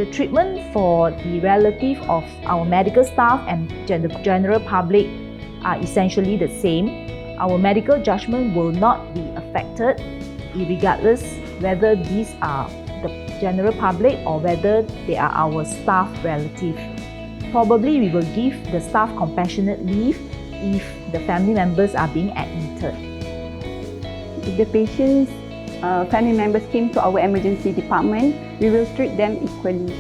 The treatment for the relative of our medical staff and the general public are essentially the same. Our medical judgment will not be affected regardless whether these are the general public or whether they are our staff relative. Probably we will give the staff compassionate leave if the family members are being admitted. If the patient's family members came to our emergency department, we will treat them equally.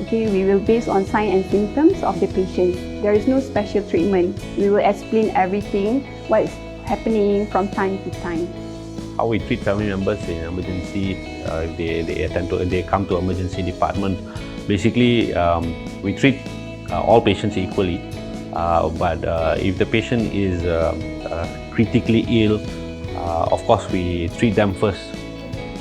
Okay, we will base on signs and symptoms of the patient. There is no special treatment. We will explain everything, what is happening from time to time. How we treat family members in emergency, if they come to emergency department. Basically, we treat all patients equally. But if the patient is critically ill, of course we treat them first.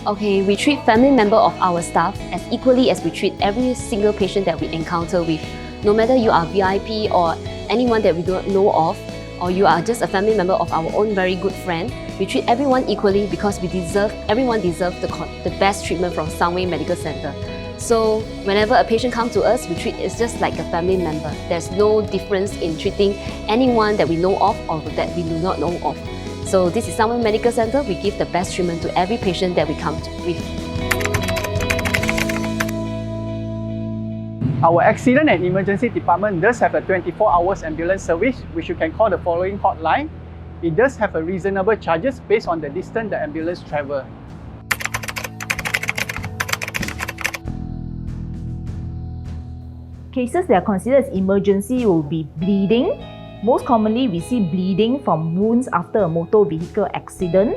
Okay, we treat family member of our staff as equally as we treat every single patient that we encounter with. No matter you are VIP or anyone that we don't know of, or you are just a family member of our own very good friend, we treat everyone equally because everyone deserves the best treatment from Sunway Medical Center. So whenever a patient comes to us, we treat it just like a family member. There's no difference in treating anyone that we know of or that we do not know of. So this is Sunway Medical Center. We give the best treatment to every patient that we come with. Our accident and emergency department does have a 24 hours ambulance service, which you can call the following hotline. It does have a reasonable charges based on the distance the ambulance travel. Cases that are considered as emergency will be bleeding. Most commonly, we see bleeding from wounds after a motor vehicle accident.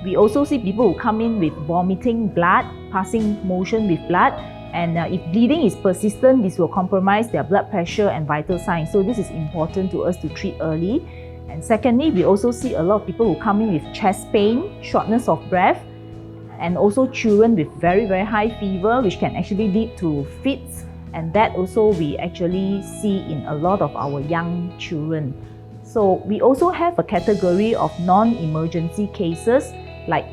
We also see people who come in with vomiting blood, passing motion with blood, and if bleeding is persistent, this will compromise their blood pressure and vital signs. So this is important to us to treat early. And secondly, we also see a lot of people who come in with chest pain, shortness of breath, and also children with very, very high fever, which can actually lead to fits. And that also we actually see in a lot of our young children. So we also have a category of non-emergency cases like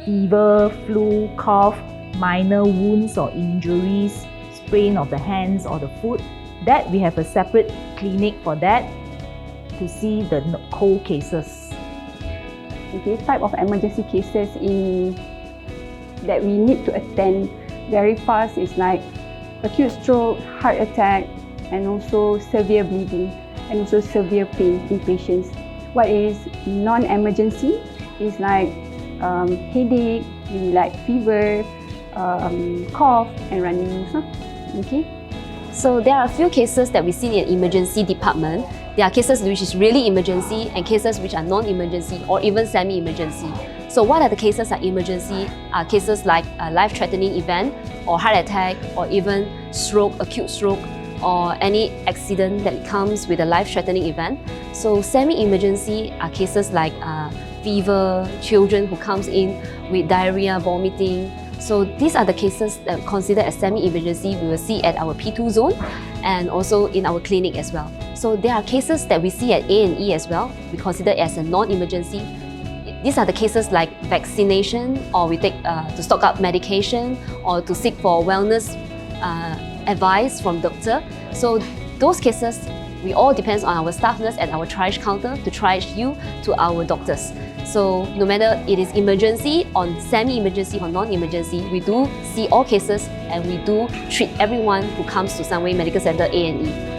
fever, flu, cough, minor wounds or injuries, sprain of the hands or the foot. That we have a separate clinic for that to see the cold cases. Okay, type of emergency cases that we need to attend very fast is like acute stroke, heart attack, and also severe bleeding, and also severe pain in patients. What is non-emergency is like headache, like fever, cough, and running nose. Okay. So there are a few cases that we see in emergency department. There are cases which is really emergency and cases which are non-emergency or even semi-emergency. So what are the cases that are emergency? Are cases like a life-threatening event or heart attack or even stroke, acute stroke, or any accident that comes with a life-threatening event. So semi-emergency are cases like fever, children who comes in with diarrhea, vomiting. So these are the cases that are considered as semi-emergency we will see at our P2 zone and also in our clinic as well. So there are cases that we see at A&E as well, we consider as a non-emergency. These are the cases like vaccination, or we take to stock up medication, or to seek for wellness advice from doctor. So those cases, we all depends on our staff nurse at our triage counter to triage you to our doctors. So no matter it is emergency or semi-emergency or non-emergency, we do see all cases and we do treat everyone who comes to Sunway Medical Center A&E.